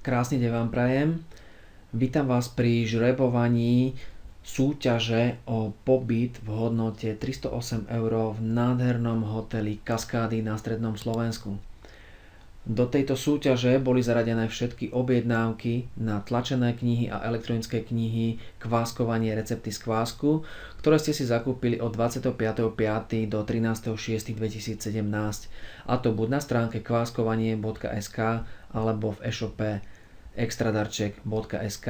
Krásny deň vám prajem. Vítam vás pri žrebovaní súťaže o pobyt v hodnote 308 € v nádhernom hoteli Kaskády na strednom Slovensku. Do tejto súťaže boli zaradené všetky objednávky na tlačené knihy a elektronické knihy Kváskovanie recepty z kvásku, ktoré ste si zakúpili od 25.5. do 13.6.2017, a to buď na stránke kváskovanie.sk alebo v e-shope extradarček.sk.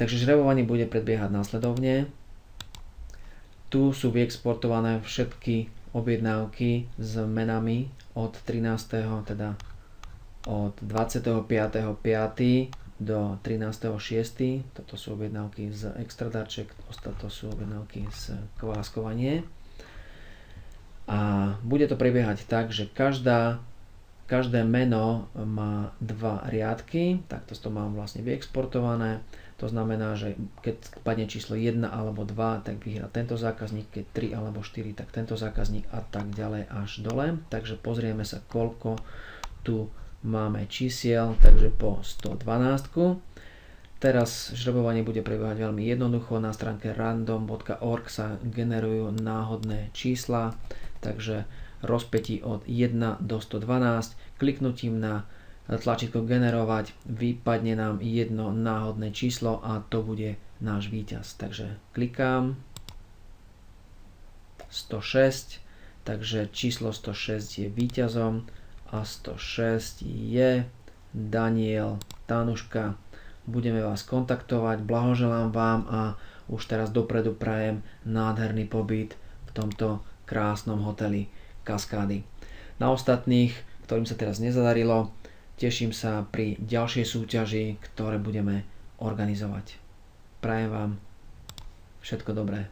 Takže žrebovanie bude predbiehať následovne. Tu sú vyexportované všetky objednávky s menami od 13. teda od 25.5. do 13.6. Toto sú objednávky z extradarček, ostatné sú objednávky z kváskovanie. A bude to prebiehať tak, že každé meno má dva riadky, takto to mám vlastne vyexportované. To znamená, že keď padne číslo 1 alebo 2, tak vyhrá tento zákazník, keď 3 alebo 4, tak tento zákazník a tak ďalej až dole. Takže pozrieme sa, koľko tu máme čísiel, takže po 112. Teraz žrebovanie bude prebiehať veľmi jednoducho. Na stránke random.org sa generujú náhodné čísla, takže rozpätí od 1 do 112. Kliknutím na tlačítko generovať vypadne nám jedno náhodné číslo a to bude náš víťaz. Takže klikám 106, takže číslo 106 je víťazom a 106 je Daniel Tanuška. Budeme vás kontaktovať, blahoželám vám a už teraz dopredu prajem nádherný pobyt v tomto krásnom hoteli Kaskády. Na ostatných, ktorým sa teraz nezadarilo, teším sa pri ďalšej súťaži, ktoré budeme organizovať. Prajem vám všetko dobré.